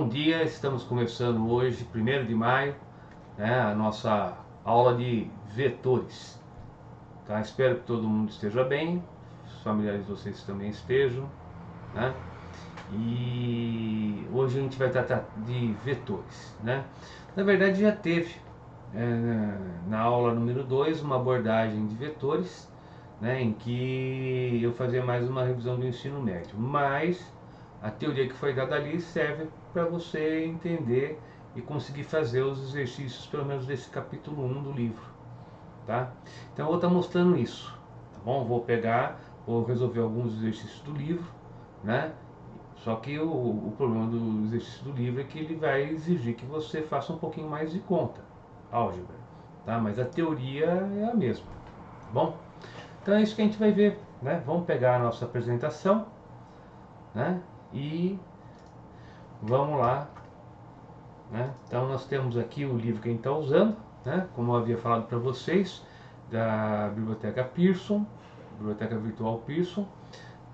Bom dia, estamos começando hoje, 1º de maio, né, a nossa aula de vetores. Tá? Espero que todo mundo esteja bem, os familiares de vocês também estejam, né? E hoje a gente vai tratar de vetores, né? Na verdade já teve na aula número 2 uma abordagem de vetores, né, em que eu fazia mais uma revisão do ensino médio, mas a teoria que foi dada ali serve para você entender e conseguir fazer os exercícios, pelo menos desse capítulo 1 do livro, tá? Então eu vou estar mostrando isso, tá bom? Vou resolver alguns exercícios do livro, né? Só que o problema do exercício do livro é que ele vai exigir que você faça um pouquinho mais de conta, álgebra, tá? Mas a teoria é a mesma, tá bom? Então é isso que a gente vai ver, né? Vamos pegar a nossa apresentação, né? E vamos lá, né? Então nós temos aqui o livro que a gente está usando, né? Como eu havia falado para vocês, da biblioteca Pearson, biblioteca virtual Pearson.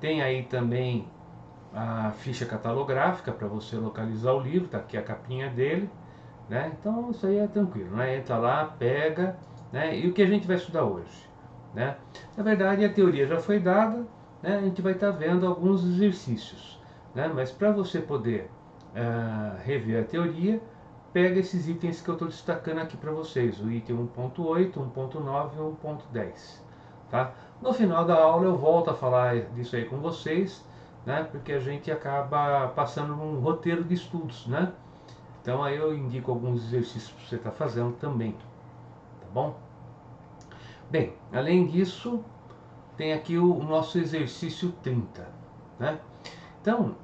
Tem aí também a ficha catalográfica para você localizar o livro, tá aqui a capinha dele, né? Então isso aí é tranquilo, né? Entra lá, pega, né? E o que a gente vai estudar hoje, né? Na verdade a teoria já foi dada, né? A gente vai estar vendo alguns exercícios, né? Mas para você poder rever a teoria, pega esses itens que eu estou destacando aqui para vocês, o item 1.8, 1.9 e 1.10, tá? No final da aula eu volto a falar disso aí com vocês, né? Porque a gente acaba passando um roteiro de estudos, né? Então aí eu indico alguns exercícios para você estar fazendo também, tá bom? Bem, além disso, tem aqui o nosso exercício 30, né? Então,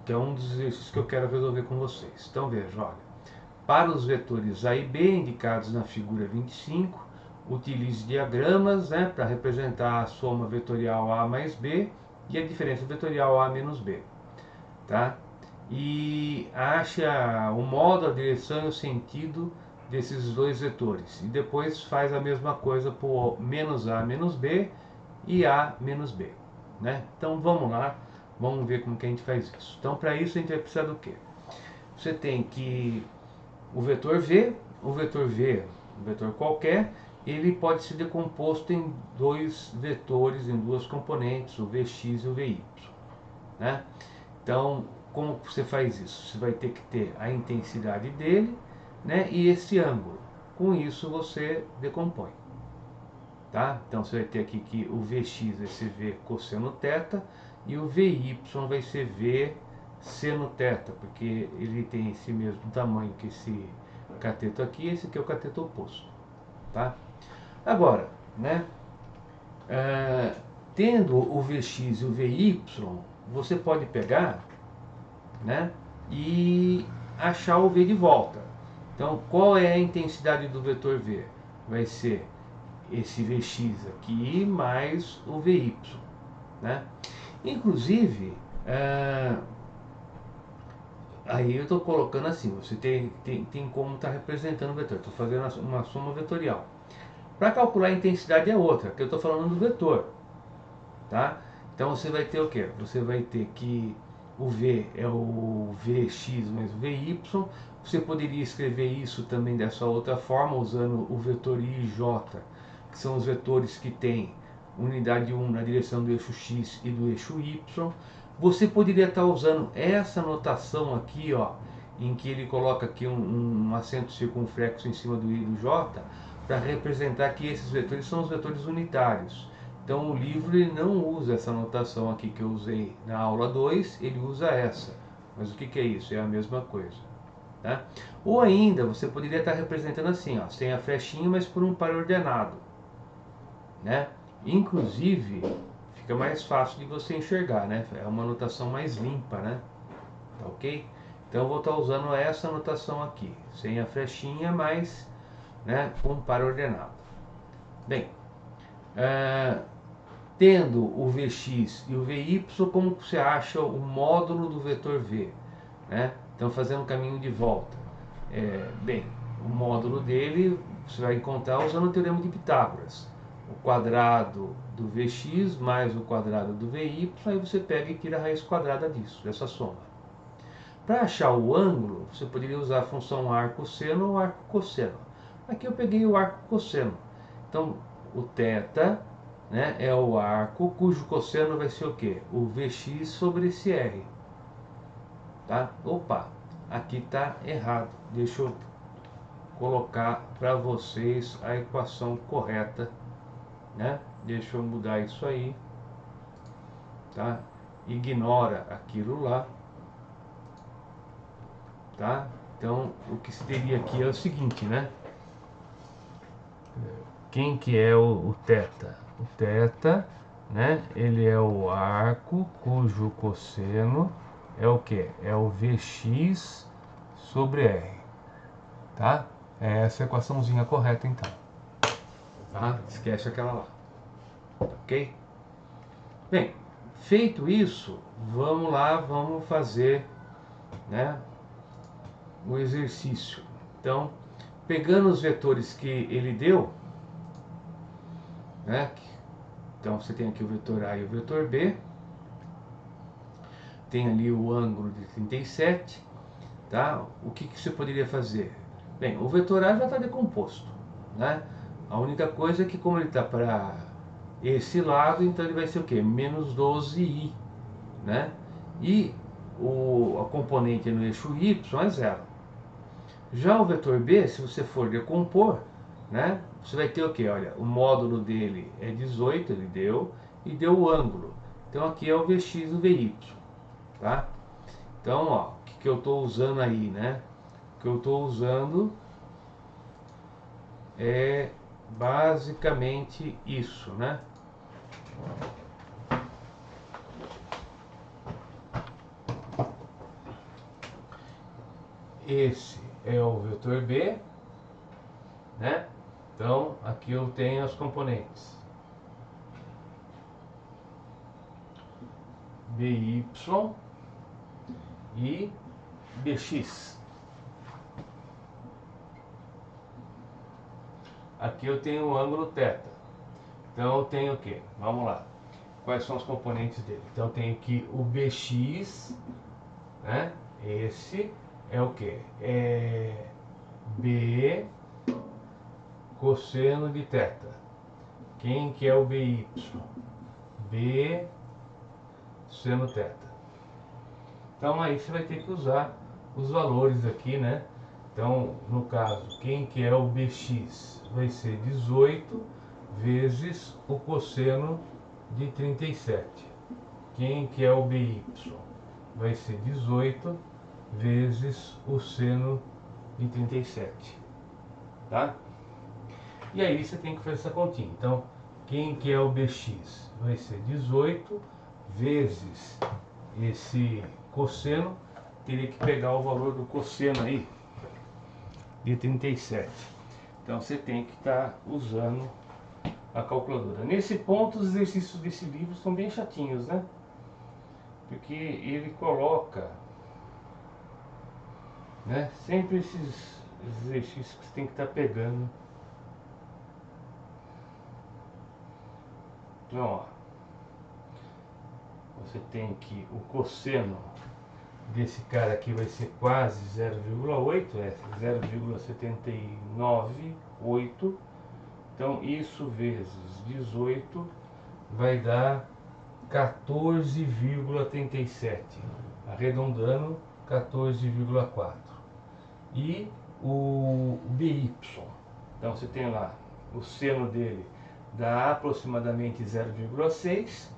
que é um dos exercícios que eu quero resolver com vocês. Então veja, olha, para os vetores A e B indicados na figura 25, utilize diagramas, né, para representar a soma vetorial A mais B e a diferença vetorial A menos B, tá? E acha o modo, a direção e o sentido desses dois vetores. E depois faz a mesma coisa por menos A menos B e A menos B, né? Então vamos lá, vamos ver como que a gente faz isso. Então para isso a gente vai precisar do quê? Você tem que o vetor V, um vetor qualquer, ele pode ser decomposto em dois vetores, em duas componentes, o Vx e o Vy, né? Então, como você faz isso? Você vai ter que ter a intensidade dele, né, e esse ângulo. Com isso você decompõe, tá? Então você vai ter aqui que o Vx vai ser V cosseno θ e o Vy vai ser V seno θ, porque ele tem esse mesmo tamanho que esse cateto aqui, esse aqui é o cateto oposto, tá? Agora, né, tendo o Vx e o Vy, você pode pegar, né, e achar o V de volta. Então, qual é a intensidade do vetor V? Vai ser esse Vx aqui mais o Vy, né? Inclusive, aí eu estou colocando assim, você tem como estar representando o vetor. Estou fazendo uma soma vetorial. Para calcular a intensidade é outra, que eu estou falando do vetor, tá? Então você vai ter o que? Você vai ter que o V é o Vx mais o Vy. Você poderia escrever isso também dessa outra forma, usando o vetor I e J, que são os vetores que têm unidade 1 na direção do eixo X e do eixo Y. Você poderia estar usando essa notação aqui, ó, em que ele coloca aqui um acento circunflexo em cima do I e do J, para representar que esses vetores são os vetores unitários. Então o livro ele não usa essa notação aqui que eu usei na aula 2, ele usa essa. Mas o que é isso? É a mesma coisa, tá? Ou ainda, você poderia estar representando assim, ó, sem a flechinha, mas por um par ordenado, né? Inclusive, fica mais fácil de você enxergar, né? É uma notação mais limpa, né? Tá ok? Então eu vou estar usando essa notação aqui, sem a flechinha, mas, né, com um par ordenado. Bem, tendo o Vx e o Vy, como você acha o módulo do vetor V, né? Então fazendo o caminho de volta. Bem, o módulo dele você vai encontrar usando o teorema de Pitágoras. O quadrado do Vx mais o quadrado do Vy, aí você pega e tira a raiz quadrada disso, dessa soma. Para achar o ângulo, você poderia usar a função arco-seno ou arco-cosseno. Aqui eu peguei o arco-cosseno. Então, o θ, né, é o arco cujo cosseno vai ser o quê? O Vx sobre esse R. Tá? Opa, aqui está errado. Deixa eu colocar para vocês a equação correta, né? Deixa eu mudar isso aí, tá? Ignora aquilo lá, tá? Então, o que se teria aqui é o seguinte, né? Quem que é o θ? O θ, né? Ele é o arco cujo cosseno é o que? É o Vx sobre R, tá? É essa a equaçãozinha correta, então. Tá? Esquece aquela lá, ok? Bem, feito isso, vamos lá, vamos fazer, né, o exercício. Então, pegando os vetores que ele deu, né? Então você tem aqui o vetor A e o vetor B, tem ali o ângulo de 37, tá? O que você poderia fazer? Bem, o vetor A já está decomposto, né? A única coisa é que como ele está para esse lado, então ele vai ser o que? Menos 12i, né? E a componente no eixo y é zero. Já o vetor B, se você for decompor, né, você vai ter o que? Olha, o módulo dele é 18, ele deu, e deu o ângulo. Então aqui é o Vx e o Vy, tá? Então, ó, o que eu estou usando aí, né? O que eu estou usando é basicamente isso, né? Esse é o vetor B, né? Então, aqui eu tenho as componentes BY e BX. Aqui eu tenho o ângulo θ. Então eu tenho o que? Vamos lá. Quais são os componentes dele? Então eu tenho aqui o BX, né? Esse é o que? É B cosseno de θ. Quem que é o BY? B seno θ. Então aí você vai ter que usar os valores aqui, né? Então, no caso, quem que é o BX? Vai ser 18 vezes o cosseno de 37. Quem que é o BY? Vai ser 18 vezes o seno de 37. Tá? E aí você tem que fazer essa continha. Então, quem que é o BX? Vai ser 18 vezes esse cosseno. Teria que pegar o valor do cosseno aí de 37. Então você tem que estar usando a calculadora. Nesse ponto, os exercícios desse livro são bem chatinhos, né? Porque ele coloca, né, sempre esses exercícios que você tem que estar pegando. Então, ó, você tem que o cosseno desse cara aqui vai ser quase 0,8, é 0,798. Então isso vezes 18 vai dar 14,37, arredondando 14,4. E o BY, então você tem lá o seno dele dá aproximadamente 0,6,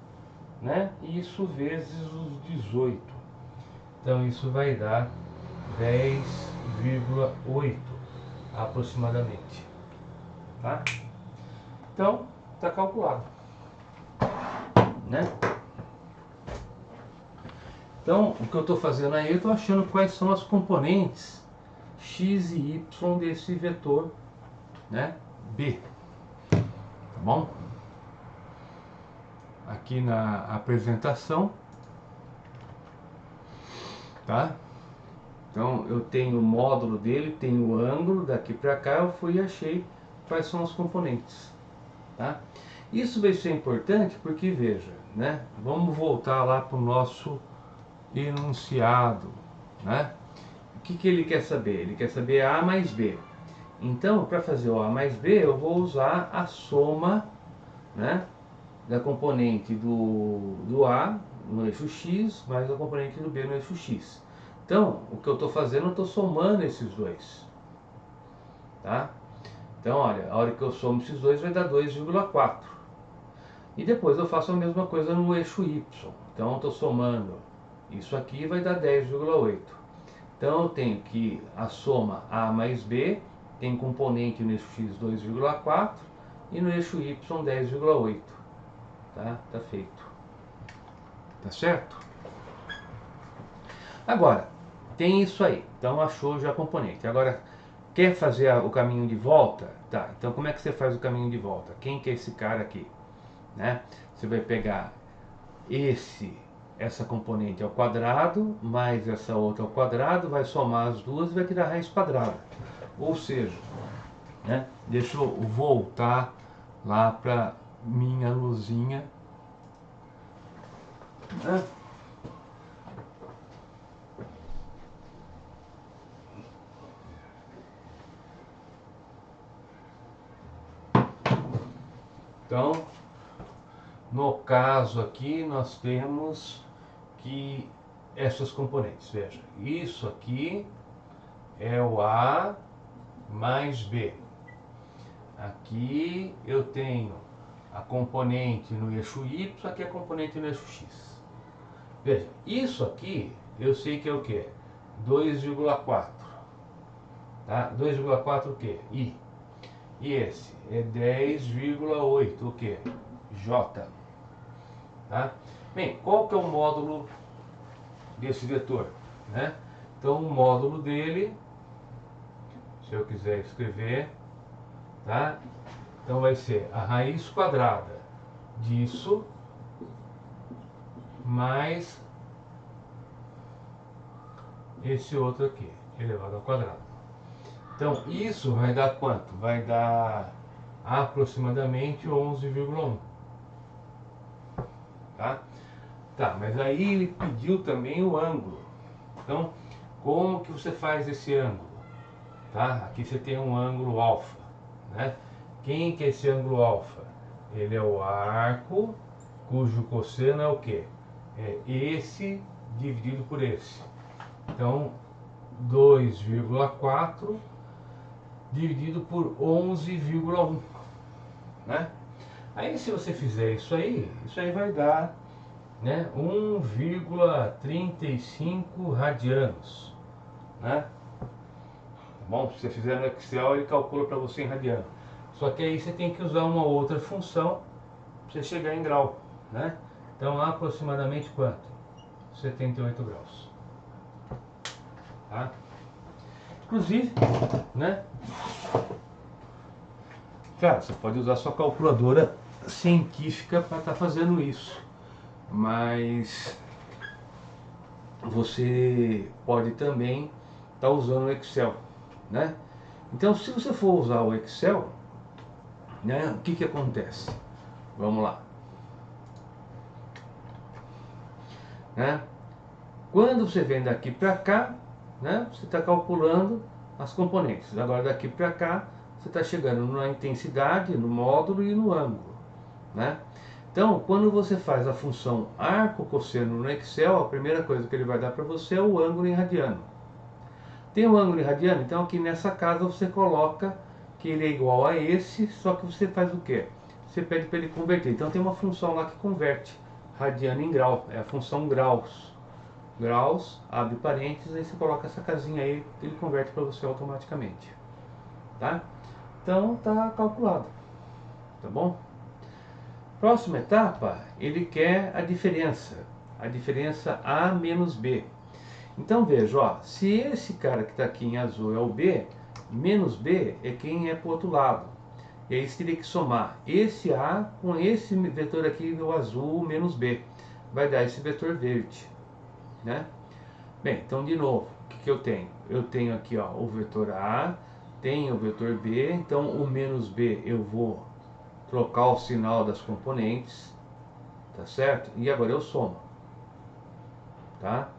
né? Isso vezes os 18. Então isso vai dar 10,8 aproximadamente, tá? Então está calculado, né? Então o que eu estou fazendo aí, eu estou achando quais são as componentes x e y desse vetor, né, B, tá bom? Aqui na apresentação, tá? Então eu tenho o módulo dele, tenho o ângulo, daqui para cá eu fui e achei quais são os componentes, tá? Isso vai ser importante porque, veja, né? Vamos voltar lá para o nosso enunciado, né? O que ele quer saber? Ele quer saber A mais B. Então, para fazer o A mais B, eu vou usar a soma, né, da componente do A no eixo X mais a componente do B no eixo X. Então, o que eu estou fazendo, eu estou somando esses dois. Tá? Então, olha, a hora que eu somo esses dois vai dar 2,4. E depois eu faço a mesma coisa no eixo Y. Então, eu estou somando isso aqui vai dar 10,8. Então, eu tenho que a soma A mais B tem componente no eixo X 2,4 e no eixo Y 10,8. Tá? Tá feito. Tá certo? Agora, tem isso aí. Então, achou já a componente. Agora, quer fazer o caminho de volta? Tá, então como é que você faz o caminho de volta? Quem que é esse cara aqui? Né? Você vai pegar essa componente ao quadrado, mais essa outra ao quadrado, vai somar as duas e vai tirar a raiz quadrada. Ou seja, né? Deixa eu voltar lá para minha luzinha. Né? Então, no caso aqui, nós temos que essas componentes, veja, isso aqui é o A mais B. Aqui eu tenho a componente no eixo Y, aqui é a componente no eixo X. Veja, isso aqui eu sei que é o que? 2,4. Tá? 2,4 o que? I. E esse é 10,8 o que? J. Tá? Bem, qual que é o módulo desse vetor? Né? Então o módulo dele, se eu quiser escrever, tá? Então vai ser a raiz quadrada disso mais esse outro aqui, elevado ao quadrado. Então isso vai dar quanto? Vai dar aproximadamente 11,1. Tá? Tá, mas aí ele pediu também o ângulo. Então, como que você faz esse ângulo? Tá? Aqui você tem um ângulo alfa, né? Quem que é esse ângulo alfa? Ele é o arco cujo cosseno é o que? É esse dividido por esse. Então, 2,4 dividido por 11,1, né? Aí se você fizer isso aí vai dar, né, 1,35 radianos, né? Tá bom? Se você fizer no Excel, ele calcula para você em radiano. Só que aí você tem que usar uma outra função para você chegar em grau, né? Então, aproximadamente quanto? 78 graus. Tá? Inclusive, né? Cara, você pode usar sua calculadora científica para estar fazendo isso, mas você pode também estar usando o Excel, né? Então, se você for usar o Excel, né, o que que acontece? Vamos lá, né? Quando você vem daqui para cá, né, você está calculando as componentes. Agora daqui para cá, você está chegando na intensidade, no módulo e no ângulo, né? Então, quando você faz a função arco cosseno no Excel, a primeira coisa que ele vai dar para você é o ângulo em radiano. Tem o ângulo em radiano? Então aqui nessa casa você coloca que ele é igual a esse, só que você faz o quê? Você pede para ele converter. Então tem uma função lá que converte radiano em grau, é a função graus. Graus, abre parênteses, aí você coloca essa casinha aí, ele converte para você automaticamente. Tá? Então tá calculado. Tá bom? Próxima etapa, ele quer a diferença A menos B. Então veja, ó, se esse cara que está aqui em azul é o B, menos B é quem é para o outro lado. E aí você teria que somar esse A com esse vetor aqui do azul menos B. Vai dar esse vetor verde, né? Bem, então de novo, o que eu tenho? Eu tenho aqui, ó, o vetor A, tenho o vetor B, então o menos B eu vou trocar o sinal das componentes, tá certo? E agora eu somo, tá?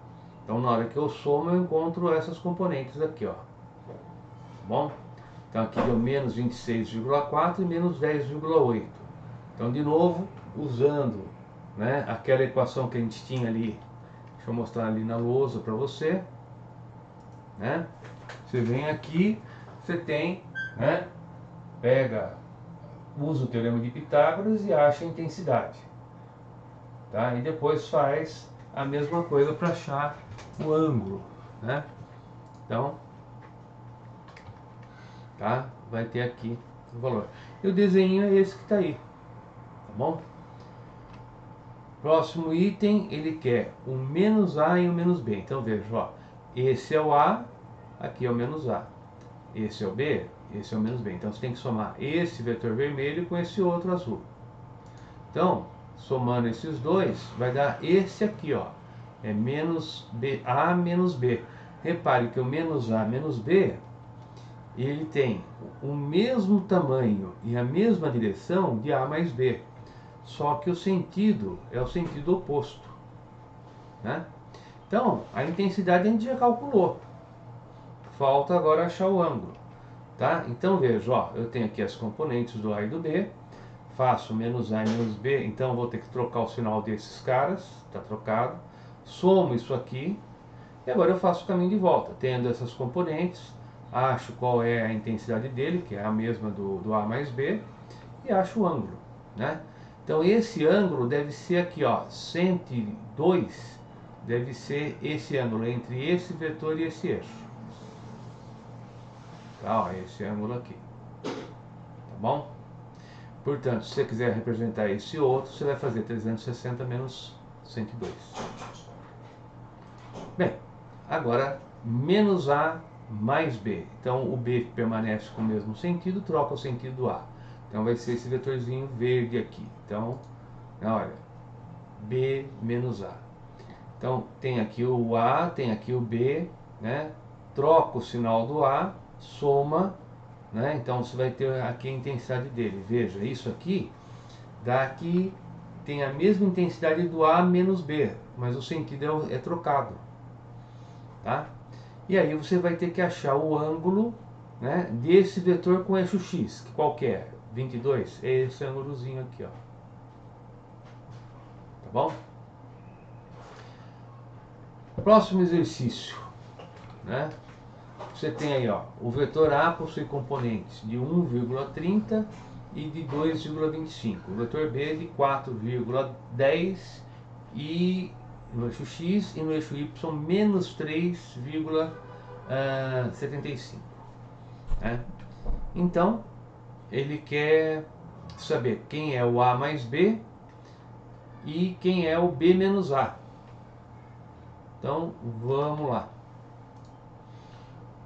Então na hora que eu somo eu encontro essas componentes aqui, ó. Tá bom? Então aqui deu menos 26,4 e menos 10,8. Então de novo, usando, né, aquela equação que a gente tinha ali, deixa eu mostrar ali na lousa para você, né? Você vem aqui, você tem, né, usa o teorema de Pitágoras e acha a intensidade, tá? E depois faz a mesma coisa para achar o ângulo, né? Então, tá? Vai ter aqui o valor. E o desenho é esse que está aí, tá bom? Próximo item, ele quer o menos A e o menos B. Então veja, ó, esse é o A, aqui é o menos A. Esse é o B, esse é o menos B. Então você tem que somar esse vetor vermelho com esse outro azul. Então, somando esses dois, vai dar esse aqui, ó. É menos B, A menos B. Repare que o menos A menos B, ele tem o mesmo tamanho e a mesma direção de A mais B. Só que o sentido é o sentido oposto, né? Então, a intensidade a gente já calculou. Falta agora achar o ângulo, tá? Então veja, ó, eu tenho aqui as componentes do A e do B. Faço menos A e menos B, então vou ter que trocar o sinal desses caras, está trocado. Somo isso aqui, e agora eu faço o caminho de volta. Tendo essas componentes, acho qual é a intensidade dele, que é a mesma do A mais B, e acho o ângulo, né? Então esse ângulo deve ser aqui, ó, 102, deve ser esse ângulo entre esse vetor e esse eixo. Tá, ó, esse ângulo aqui. Tá bom? Portanto, se você quiser representar esse outro, você vai fazer 360 menos 102. Bem, agora menos A mais B. Então o B permanece com o mesmo sentido, troca o sentido do A. Então vai ser esse vetorzinho verde aqui. Então, olha, B menos A. Então tem aqui o A, tem aqui o B, né? Troca o sinal do A, soma, né? Então você vai ter aqui a intensidade dele. Veja, isso aqui daqui tem a mesma intensidade do A menos B, mas o sentido é trocado, tá? E aí você vai ter que achar o ângulo, né, desse vetor com eixo x, que qual que é? 22, é esse ângulozinho aqui, ó. Tá bom? Próximo exercício, né? Você tem aí, ó, o vetor A possui componentes de 1,30 e de 2,25. O vetor B de 4,10 e no eixo x e no eixo y menos 3,75. Né? Então, ele quer saber quem é o A mais B e quem é o B menos A. Então, vamos lá.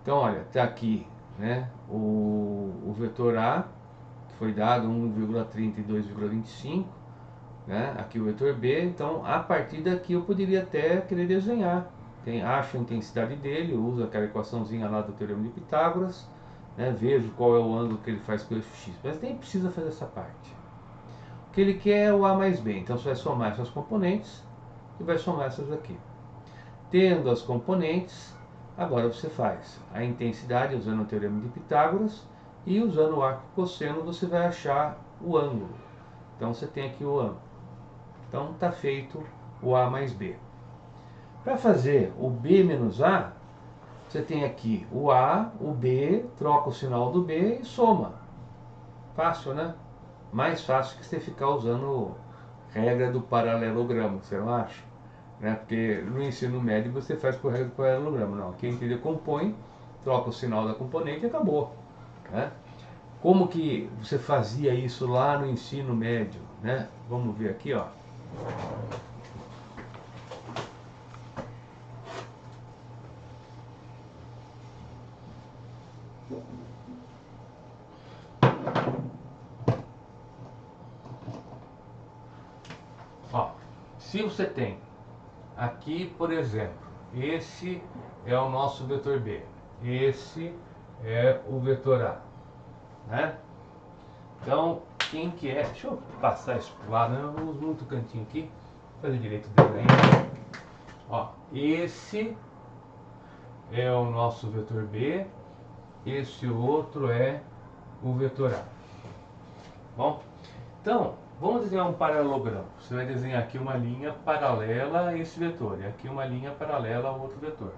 Então, olha, está aqui, né, o vetor A, que foi dado 1,30 e 2,25, né, aqui o vetor B. Então, a partir daqui eu poderia até querer desenhar. Acho a intensidade dele, uso aquela equaçãozinha lá do teorema de Pitágoras, né, vejo qual é o ângulo que ele faz com o eixo x, mas nem precisa fazer essa parte. O que ele quer é o A mais B, então você vai somar essas componentes e vai somar essas aqui. Tendo as componentes, agora você faz a intensidade usando o teorema de Pitágoras e usando o arco cosseno você vai achar o ângulo. Então você tem aqui o ângulo. Então está feito o A mais B. Para fazer o B menos A, você tem aqui o A, o B, troca o sinal do B e soma. Fácil, né? Mais fácil que você ficar usando regra do paralelogramo, você não acha? Né? Porque no ensino médio você faz por regra do paralelogramo. Não, quem entender compõe, troca o sinal da componente e acabou. Né? Como que você fazia isso lá no ensino médio? Né? Vamos ver aqui, ó. Ó, se você tem aqui, por exemplo, esse é o nosso vetor B, esse é o vetor A, né? Então, quem que é? Deixa eu passar isso pro lado, né? Eu uso muito cantinho aqui, fazer direito o desenho. Ó, esse é o nosso vetor B, esse outro é o vetor A. Bom, então, vamos desenhar um paralelogramo. Você vai desenhar aqui uma linha paralela a esse vetor, e aqui uma linha paralela ao outro vetor.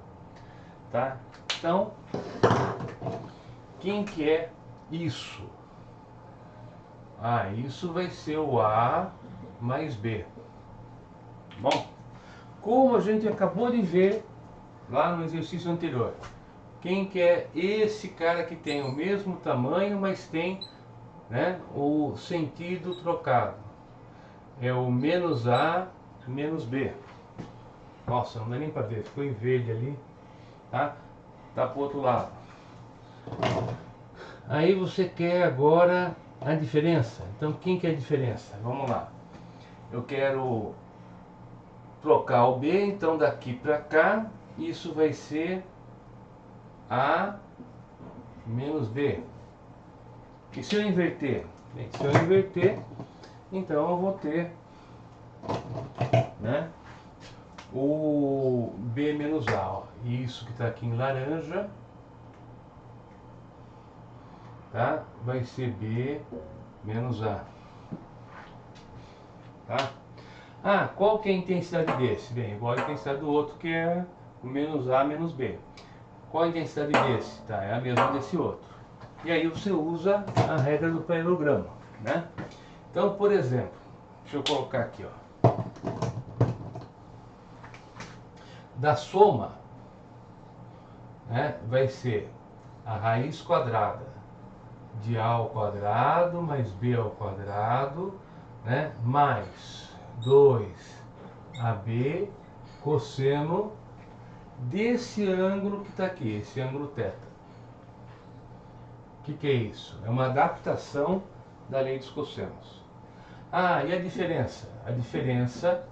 Tá? Então, quem que é isso? Ah, isso vai ser o A mais B. Bom, como a gente acabou de ver lá no exercício anterior, quem que é esse cara que tem o mesmo tamanho, mas tem, né, o sentido trocado? É o menos A menos B. Nossa, não dá nem para ver, ficou em verde ali, tá? Tá pro outro lado. Aí você quer agora a diferença. Então quem que é a diferença? Vamos lá. Eu quero trocar o B, então daqui para cá, isso vai ser A menos B. E se eu inverter? Bem, se eu inverter, então eu vou ter, né, o B menos A. Ó. Isso que está aqui em laranja, tá? Vai ser B menos A. Tá? Ah, qual que é a intensidade desse? Bem, igual a intensidade do outro, que é o menos A menos B. Qual a intensidade desse? Tá, é a mesma desse outro. E aí você usa a regra do paralelogramo, né? Então, por exemplo, deixa eu colocar aqui, ó. Da soma, né, vai ser a raiz quadrada de A ao quadrado mais B ao quadrado, né, mais 2AB cosseno desse ângulo que está aqui, esse ângulo θ. O que é isso? É uma adaptação da lei dos cossenos. Ah, e a diferença? A diferença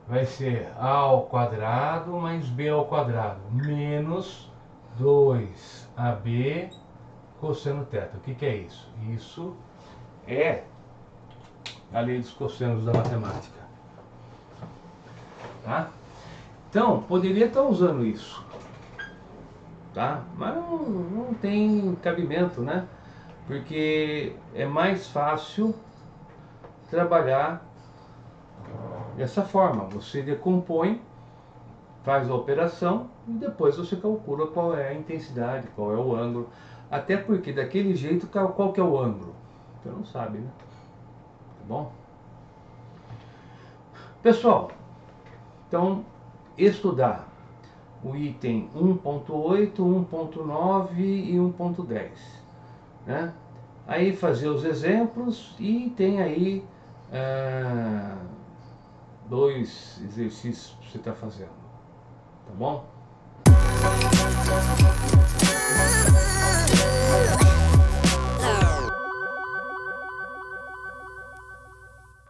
vai ser A ao quadrado mais B ao quadrado, menos 2AB cosseno θ. O que é isso? Isso é a lei dos cossenos da matemática. Tá? Então, poderia estar usando isso, tá? Mas não tem cabimento, né? Porque é mais fácil trabalhar dessa forma. Você decompõe, faz a operação e depois você calcula qual é a intensidade, qual é o ângulo. Até porque daquele jeito, qual que é o ângulo? Você não sabe, né? Tá bom? Pessoal, então estudar o item 1.8, 1.9 e 1.10, né? Aí fazer os exemplos e tem aí dois exercícios que você está fazendo, tá bom?